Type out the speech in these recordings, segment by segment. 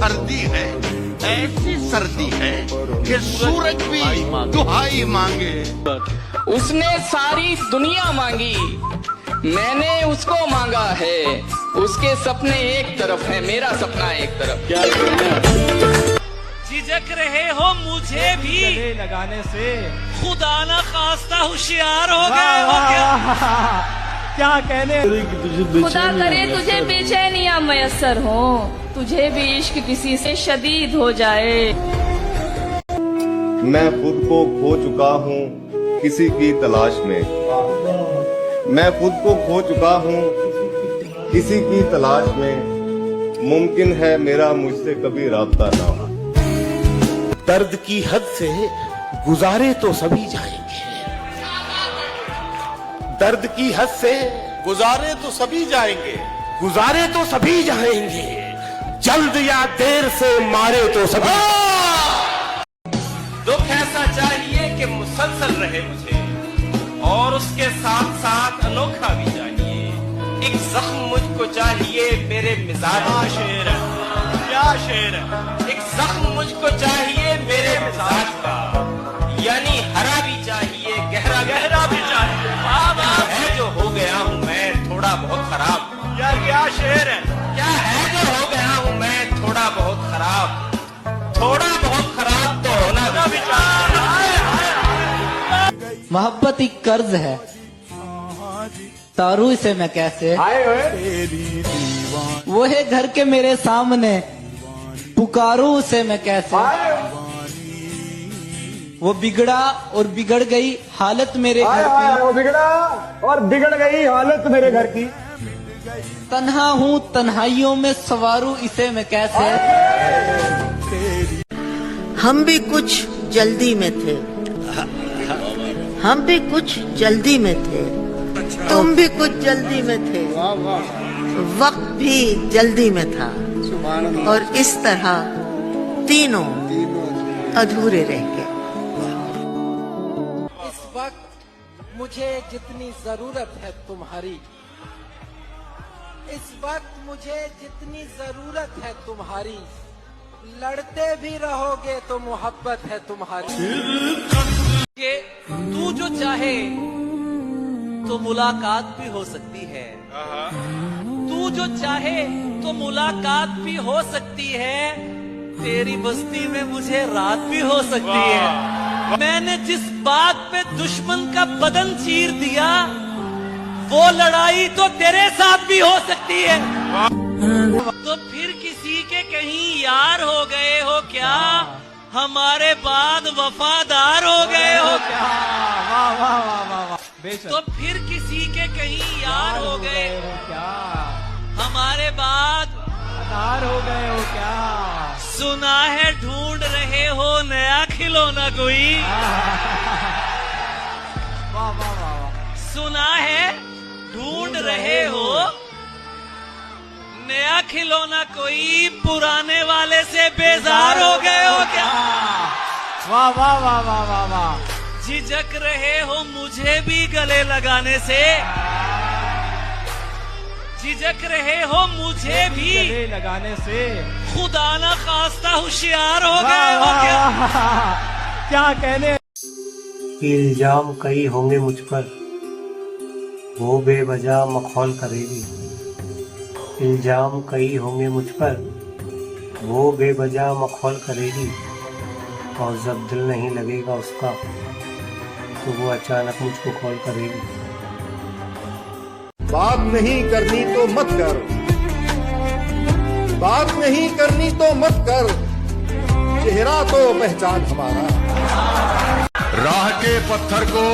सर्दी है, ऐसी सर्दी है कि सूरज भी दुहाई मांगे। उसने सारी दुनिया मांगी, मैंने उसको मांगा है। उसके सपने एक तरफ है, मेरा सपना एक तरफ। झिझक रहे हो मुझे भी गले लगाने से, खुदा ना खास्ता होशियार हो गए हो क्या? क्या कहने। खुदा करे तुझे बेचैनियां मयसर हो, तुझे भी इश्क किसी से शदीद हो जाए। मैं खुद को खो चुका हूँ किसी की तलाश में, मैं खुद को खो चुका हूँ किसी की तलाश में। मुमकिन है मेरा मुझसे कभी राब्ता ना हो। दर्द की हद से गुजारे तो सभी जाएंगे, दर्द की हद से गुजारे तो सभी जाएंगे, गुजारे तो सभी जाएंगे, जल्द या देर से मारे तो सभी। दुख ऐसा चाहिए कि मुसलसल रहे मुझे, और उसके साथ साथ अनोखा भी चाहिए। एक जख्म मुझको चाहिए मेरे मिजाज का। शेर है, क्या शेर है। एक जख्म मुझको चाहिए मेरे मिजाज का, यानी हरा भी चाहिए, गहरा गहरा भी चाहिए। है जो हो गया हूँ मैं थोड़ा बहुत खराब। यार क्या शेर है। क्या है जो हो गया हूँ मैं थोड़ा बहुत खराब, थोड़ा बहुत खराब तो होना का भी चाहिए। मोहब्बत एक कर्ज है, तारू इसे मैं कैसे। वो है घर के मेरे सामने, पुकारू उसे मैं कैसे। वो बिगड़ा और बिगड़ गई हालत मेरे घर की, वो बिगड़ा और बिगड़ गई हालत मेरे घर की। तन्हा हूँ तन्हाइयों में सवारू इसे मैं कैसे। हम भी कुछ जल्दी में थे, हम भी कुछ जल्दी में थे, तुम भी कुछ जल्दी में थे, वक्त भी जल्दी में था, और इस तरह तीनों अधूरे रह गए। इस वक्त मुझे जितनी जरूरत है तुम्हारी, इस वक्त मुझे जितनी जरूरत है तुम्हारी, लड़ते भी रहोगे तो मोहब्बत है तुम्हारी। तू जो चाहे तो मुलाकात भी हो सकती है, तू जो चाहे तो मुलाकात भी हो सकती है, तेरी बस्ती में मुझे रात भी हो सकती है। मैंने जिस बात पे दुश्मन का बदन चीर दिया, वो लड़ाई तो तेरे साथ भी हो सकती है। तो फिर किसी के कहीं यार हो गए हो क्या? हमारे बाद वफादार हो गए हो क्या? वाह वाह वाह वाह वाह। तो फिर किसी के कहीं यार हो गए हो क्या? हमारे बाद वफादार हो गए हो क्या? सुना है ढूंढ रहे हो नया खिलौना कोई। वाह वाह वाह। सुना है ढूंढ रहे हो नया खिलौना कोई, पुराने वाले से बेजार हो गए हो क्या? वाह वाह वाह वाह वाह वाह। झिझक रहे हो मुझे भी गले लगाने से, झिझक रहे हो मुझे भी गले लगाने से, खुदा ना खास्ता होशियार हो गए हो क्या? क्या कहने। इल्जाम कई होंगे मुझ पर, वो बेवजह मखौल करेगी। इल्जाम कई होंगे मुझ पर, वो बेवजह मखौल करेगी, और जब दिल नहीं लगेगा उसका तो वो अचानक मुझको कॉल करेगी। बात नहीं करनी तो मत कर, बात नहीं करनी तो मत कर, चेहरा तो पहचान हमारा। राह के पत्थर को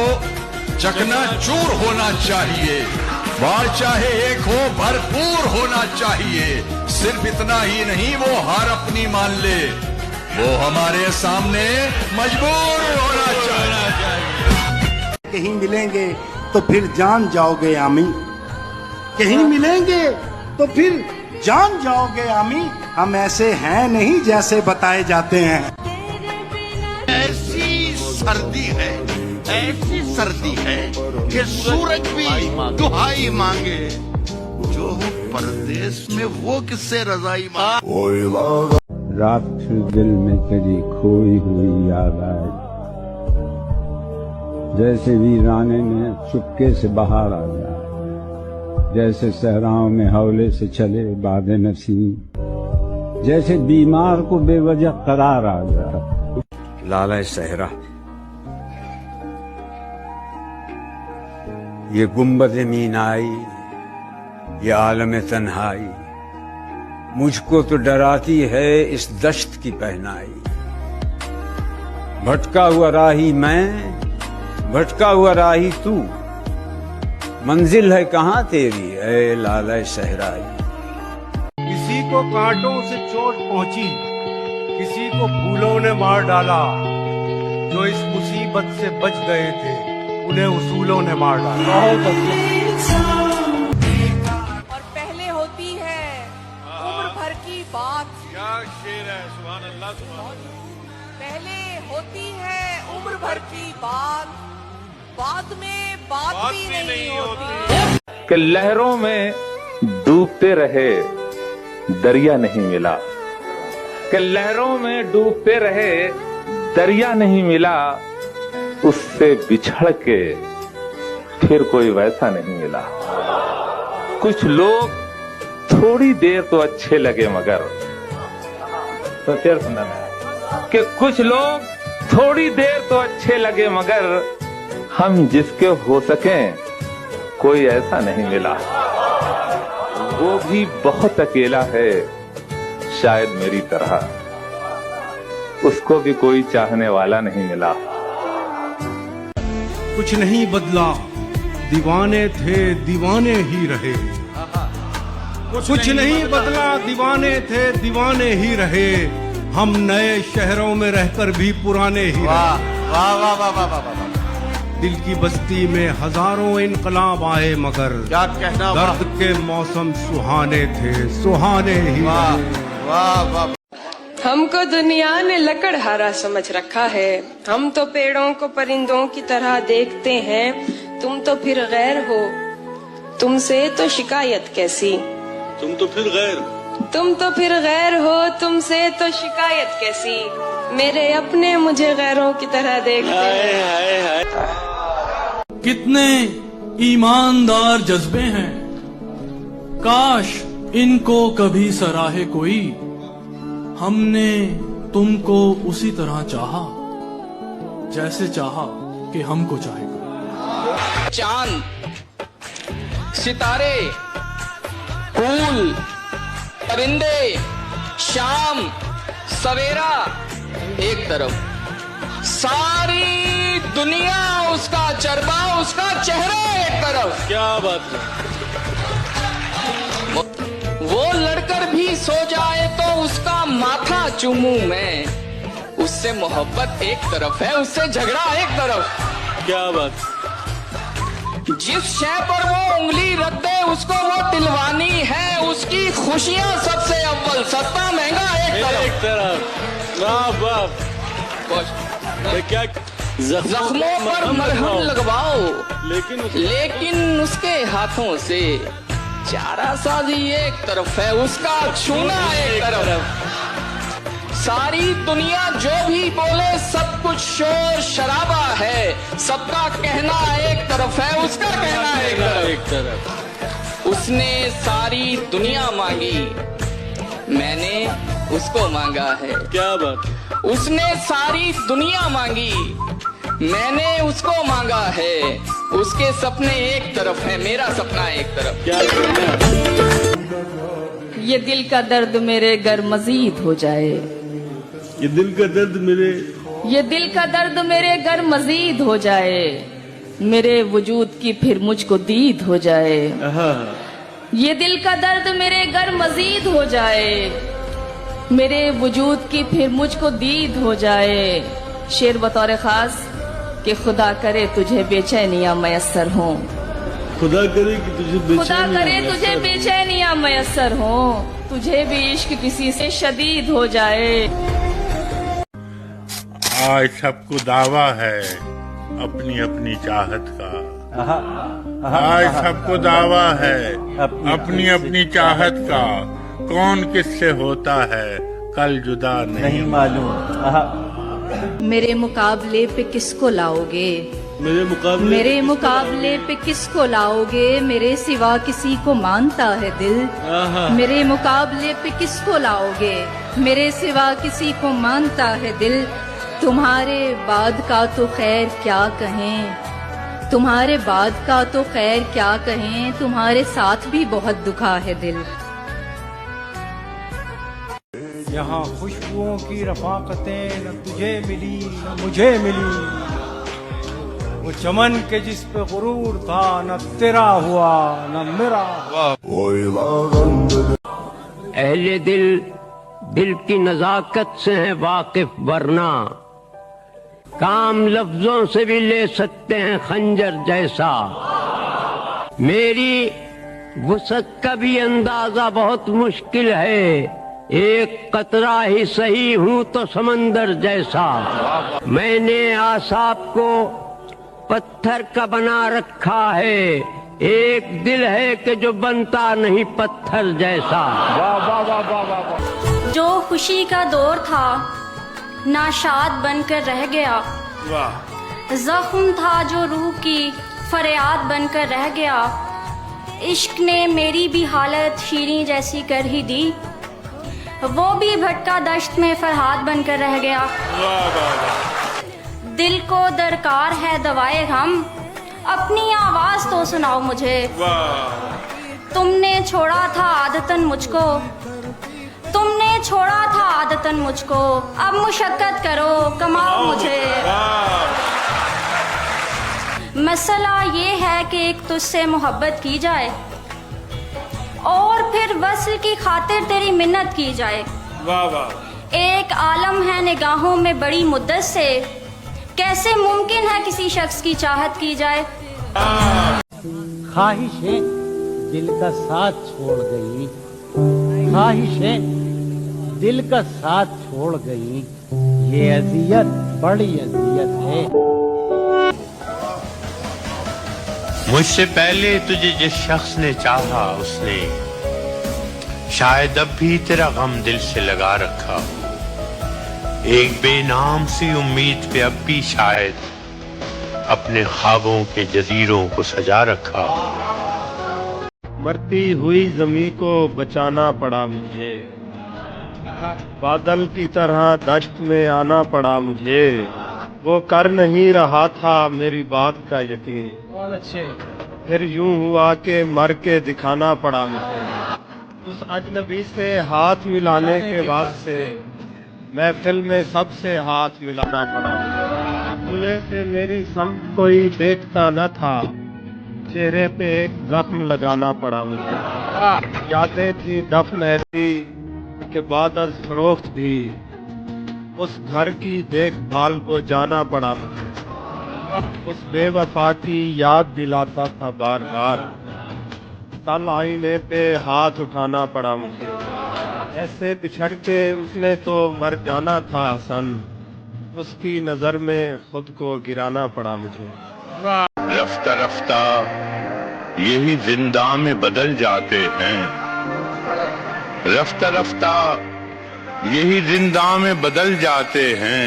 चकनाचूर होना चाहिए, बाढ़ चाहे एक हो भरपूर होना चाहिए। सिर्फ इतना ही नहीं, वो हार अपनी मान ले, वो हमारे सामने मजबूर होना चाहिए। कहीं मिलेंगे तो फिर जान जाओगे आमी, कहीं मिलेंगे तो फिर जान जाओगे आमी। हम ऐसे हैं नहीं जैसे बताए जाते हैं। ऐसी सर्दी है, ऐसी सर्दी है कि सूरज भी दुहाई मांगे। जो हूँ परदेश में वो किससे रजाई मांगे। रात फिर दिल में तेरी खोई हुई याद आए, जैसे वीराने में चुपके से बाहर आ जाए, जैसे सहराओं में हौले से चले बादे नसीम, जैसे बीमार को बेवजह करार आ जाए। लाला सहरा, ये गुंबद मीनाई, ये आलम तन्हाई, मुझको तो डराती है इस दश्त की पहनाई। भटका हुआ राही मैं, भटका हुआ राही तू, मंजिल है कहाँ तेरी ऐ लाला सहराई। किसी को कांटों से चोट पहुंची, किसी को फूलों ने मार डाला, जो इस मुसीबत से बच गए थे उन्हें उसूलों ने मार डाला। और पहले होती है उम्र भर की बात। क्या शेर है, सुभान अल्लाह सुभान अल्लाह। पहले होती है उम्र भर की बात, बाद में बात भी नहीं होती। कि लहरों में डूबते रहे दरिया नहीं मिला, कि लहरों में डूबते रहे दरिया नहीं मिला, उससे बिछड़ के फिर कोई वैसा नहीं मिला। कुछ लोग थोड़ी देर तो अच्छे लगे मगर, तो फिर सुना कि कुछ लोग थोड़ी देर तो अच्छे लगे मगर, हम जिसके हो सकें कोई ऐसा नहीं मिला। वो भी बहुत अकेला है शायद मेरी तरह, उसको भी कोई चाहने वाला नहीं मिला। कुछ नहीं बदला, दीवाने थे दीवाने ही रहे। कुछ नहीं बदला, दीवाने थे दीवाने ही रहे। हम नए शहरों में रहकर भी पुराने ही रहे। वाह वाह वाह वाह वाह। दिल की बस्ती में हजारों इनकलाब आए मगर क्या कहना, दर्द के मौसम सुहाने थे, सुहाने ही रहे। वाह वाह। हमको दुनिया ने लकड़हारा समझ रखा है, हम तो पेड़ों को परिंदों की तरह देखते हैं। तुम तो फिर गैर हो, तुमसे तो शिकायत कैसी। तुम तो फिर गैर, तुम तो फिर गैर हो, तुमसे तो शिकायत कैसी। मेरे अपने मुझे गैरों की तरह देखते हैं। कितने ईमानदार जज्बे हैं, काश इनको कभी सराहे कोई। हमने तुमको उसी तरह चाहा जैसे चाहा कि हमको चाहे कोई। चांद, सितारे, फूल, परिंदे, शाम, सवेरा एक तरफ, सारी दुनिया उसका चरबा, उसका चेहरा एक तरफ। क्या बात है। वो लड़कर भी सो जाए तो उसका माथा चूमूं मैं, उससे मोहब्बत एक तरफ है, उससे झगड़ा एक तरफ। क्या बात। जिस शय पर वो उंगली रख दे उसको वो दिलवानी है, उसकी खुशियां सबसे अव्वल, सस्ता महंगा एक तरफ। वाह वाह। क्या जख्मों पर मरहम लगवाओ, लेकिन उसके हाथों से चारा साजी एक तरफ है, उसका छूना एक तरफ। सारी दुनिया जो भी बोले सब कुछ शोर शराबा है, सबका कहना एक तरफ है, उसका कहना एक तरफ। उसने सारी दुनिया मांगी, मैंने उसको मांगा है। क्या बात। उसने सारी दुनिया मांगी, मैंने उसको मांगा है। उसके सपने एक तरफ है, मेरा सपना एक तरफ। क्या ये दिल का दर्द मेरे गर मजीद हो जाए, ये दिल का दर्द मेरे, ये दिल का दर्द मेरे गर मजीद हो जाए, मेरे वजूद की फिर मुझको दीद हो जाए। ये दिल का दर्द मेरे गर मजीद हो जाए, मेरे वजूद की फिर मुझको दीद हो जाए। शेर बतौर खास कि खुदा करे तुझे बेचैनियां मयसर हों, खुदा करे कि तुझे खुदा करे तुझे बेचैनियां मयसर हों, तुझे भी इश्क किसी से शदीद हो जाए। आज सबको दावा है अपनी अपनी चाहत का, आज सबको दावा है अपनी अपनी चाहत का। कौन किससे होता है कल जुदा नहीं मालूम। मेरे मुकाबले पे किसको लाओगे? मेरे मुकाबले पे किसको लाओगे? मेरे सिवा किसी को मानता है दिल। मेरे मुकाबले पे किसको लाओगे? मेरे सिवा किसी को मानता है दिल। तुम्हारे बाद का तो खैर क्या कहें, तुम्हारे बाद का तो खैर क्या कहें, तुम्हारे साथ भी बहुत दुखा है दिल। यहाँ खुशबुओं की रफाकतें न तुझे मिली न मुझे मिली, वो चमन के जिस पे गुरूर था न तेरा हुआ न मेरा हुआ। अहले दिल की नजाकत से है वाकिफ, वरना काम लफ्जों से भी ले सकते हैं खंजर जैसा। मेरी वुसअत का भी अंदाजा बहुत मुश्किल है, एक कतरा ही सही हूँ तो समंदर जैसा। मैंने आसाब को पत्थर का बना रखा है, एक दिल है कि जो बनता नहीं पत्थर जैसा। वाह वाह वाह वाह वाह। जो खुशी का दौर था नाशाद बनकर रह गया, जख्म था जो रूह की फरियाद बनकर रह गया। इश्क ने मेरी भी हालत शीरीं जैसी कर ही दी, वो भी भटका दश्त में फरहाद बनकर रह गया। दिल को दरकार है दवाए गम, अपनी आवाज तो सुनाओ मुझे। तुमने छोड़ा था आदतन मुझको, तुमने छोड़ा था आदतन मुझको, अब मुशक्कत करो कमाओ मुझे। मसला ये है कि एक तुझसे मोहब्बत की जाए और फिर वस्ल की खातिर तेरी मिन्नत की जाए। वाह वाह। एक आलम है निगाहों में बड़ी मुद्दत से, कैसे मुमकिन है किसी शख्स की चाहत की जाए। ख्वाहिशें दिल का साथ छोड़ गई, ख्वाहिशें दिल का साथ छोड़ गई, ये अजियत बड़ी अजियत है। मुझसे पहले तुझे जिस शख्स ने चाहा, उसने शायद अब भी तेरा गम दिल से लगा रखा हो। एक बेनाम सी उम्मीद पे अब भी शायद अपने ख्वाबों के जजीरों को सजा रखा हो। मरती हुई जमीन को बचाना पड़ा मुझे, बादल की तरह दश्त में आना पड़ा मुझे। वो कर नहीं रहा था मेरी बात का यकीन, बहुत अच्छे। फिर यूं हुआ कि मर के दिखाना पड़ा मुझे। उस अजनबी से हाथ मिलाने के बाद से महफिल में सबसे हाथ मिलाना पड़ा। खुले से मेरी समझ कोई देखता न था, चेहरे पे एक जख्म लगाना पड़ा मुझे। यादें थी दफन ऐसी के बाद अज फरोख्त भी, उस घर की देखभाल को जाना पड़ा मुझे। उस बेवफा की याद दिलाता था बार बार, तल आईने पे हाथ उठाना पड़ा मुझे। ऐसे बिछड़ के उसने तो मर जाना था हसन, उसकी नजर में खुद को गिराना पड़ा मुझे। रफ्ता रफ्ता यही जिंदा में बदल जाते हैं, रफ्ता रफ्ता यही जिंदा में बदल जाते हैं।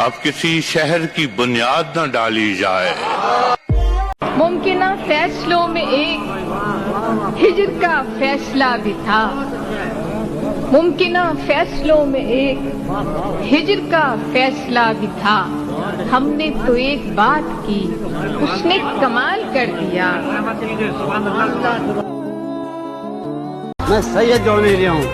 अब किसी शहर की बुनियाद न डाली जाए। मुमकिन फैसलों में एक हिजर का फैसला भी था, मुमकिन फैसलों में एक हिजर का फैसला भी था। हमने तो एक बात की, उसने कमाल कर दिया। मैं सैयद जोने रहा हूँ,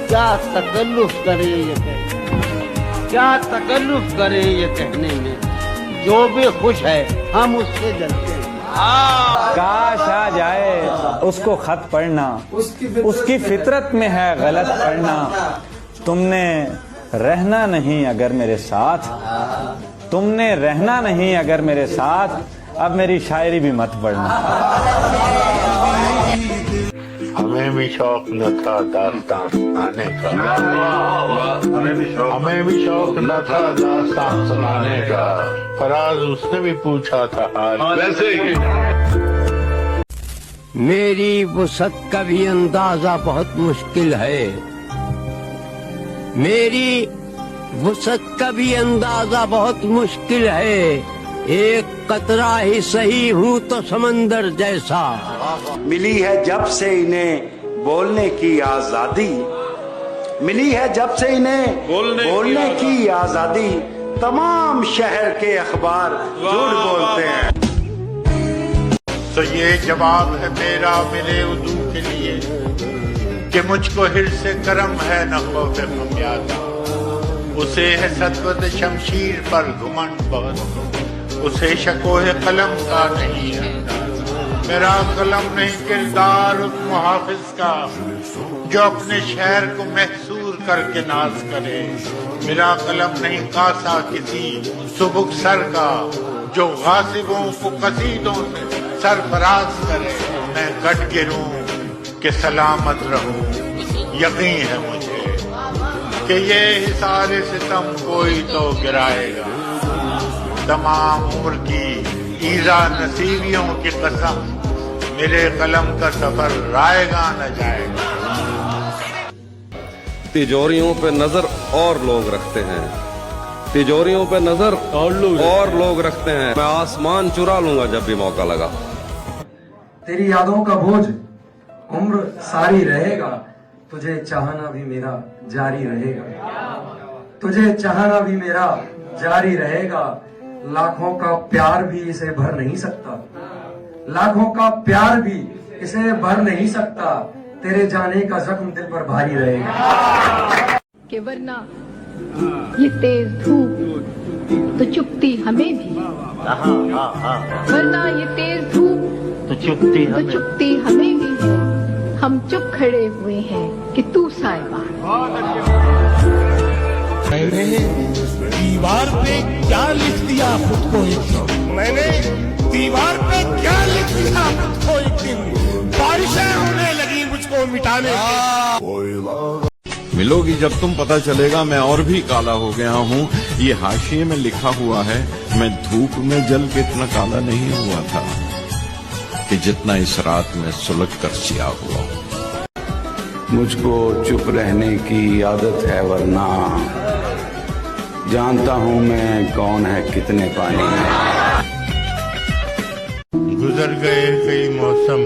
क्या तकल्लुफ करे ये कहने, क्या तकल्लुफ करे ये कहने में, जो भी खुश है हम उससे जलते हैं। काश आ जाए उसको खत पढ़ना, उसकी फितरत में है गलत पढ़ना। तुमने रहना नहीं अगर मेरे साथ, तुमने रहना नहीं अगर मेरे साथ, अब मेरी शायरी भी मत पढ़ना। हमें भी शौक न था दास्तान सुनाने का, हमें भी शौक न था दास्तान सुनाने का, फराज उसने भी पूछा था हाल वैसे ही। मेरी वुसअत का भी अंदाजा बहुत मुश्किल है, मेरी वुसअत का भी अंदाजा बहुत मुश्किल है। एक कतरा ही सही हूँ तो समंदर जैसा। मिली है जब से इन्हें बोलने की आजादी, मिली है जब से इन्हें बोलने की आजादी, तमाम शहर के अखबार झूठ बोलते हैं। तो ये जवाब है मेरा मेरे उदू के लिए कि मुझको हिर्स से करम है न खौफ खमियाजा। उसे है सतवत शमशीर पर घुमंड बहुत, उसे शकोह कलम का नहीं अंदाजा। मेरा कलम नहीं किरदार उस मुहाफिज का जो अपने शहर को महसूर करके नाज करे। मेरा कलम नहीं कासा किसी सुबुक सर का जो गासिबों को कसीदों से सरफराज करे। मैं कट गिरूं कि सलामत रहूं, यकीन है मुझे कि ये हिसारे सितम कोई तो गिराएगा। तमाम उम्र की ईजा नसीबियों की कसम, मेरे कलम का सफर रायगा न जाएगा। तिजोरियों पे नजर और लोग रखते हैं, तिजोरियों पे नजर और लोग रखते हैं। मैं आसमान चुरा लूंगा जब भी मौका लगा। तेरी यादों का बोझ उम्र सारी रहेगा, तुझे चाहना भी मेरा जारी रहेगा। तुझे चाहना भी मेरा जारी रहेगा। लाखों का प्यार भी इसे भर नहीं सकता, लाखों का प्यार भी इसे भर नहीं सकता। तेरे जाने का जख्म दिल पर भारी रहेगा। कि वरना ये तेज धूप तो चुपती हमें भी, वरना ये तेज धूप तो चुपती हमें भी है। हम चुप खड़े हुए हैं कि तू साहिबान। दीवार पे क्या लिख दिया खुद को एक दिन, मैंने दीवार पे क्या लिख दिया खुद को एक दिन। बारिशें होने लगी मुझको मिटाने की। मिलोगी जब तुम पता चलेगा मैं और भी काला हो गया हूँ। ये हाशिए में लिखा हुआ है, मैं धूप में जल के इतना काला नहीं हुआ था कि जितना इस रात में सुलग कर सिया हुआ। मुझको चुप रहने की आदत है, वरना जानता हूँ मैं कौन है कितने पानी में। गुजर गए कई मौसम,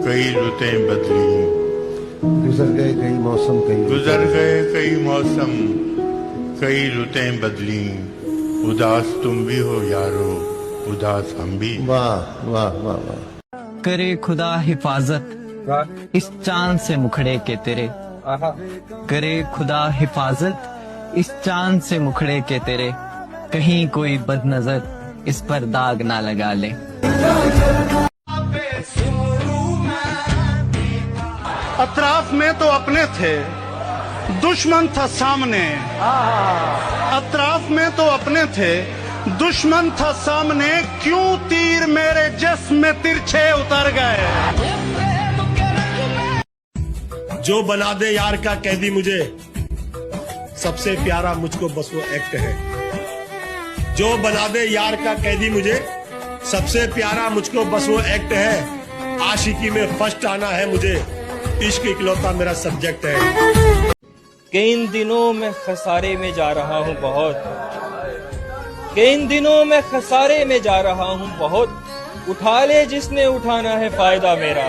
कई रुतें बदली। गुजर गए कई मौसम, गुजर गए कई मौसम, कई रुतें बदली। उदास तुम भी हो यारो, उदास हम भी। वाह वाह वाह वाह। करे खुदा हिफाजत इस चांद से मुखड़े के तेरे, करे खुदा हिफाजत इस चांद से मुखड़े के तेरे। कहीं कोई बदनजर इस पर दाग ना लगा ले। अतराफ में तो अपने थे, दुश्मन था सामने। अतराफ में तो अपने थे, दुश्मन था सामने। क्यों तीर मेरे जिस्म में तिरछे उतर गए। जो बना दे यार का कैदी मुझे, सबसे प्यारा मुझको बस वो एक्ट है। जो बना दे यार का कैदी मुझे, सबसे प्यारा मुझको बस वो एक्ट है। आशिकी में फर्स्ट आना है मुझे, इश्क इकलौता मेरा सब्जेक्ट है। कि इन दिनों में खसारे में जा रहा हूँ बहुत, कि इन दिनों में खसारे में जा रहा हूँ बहुत। उठा ले जिसने उठाना है फायदा मेरा,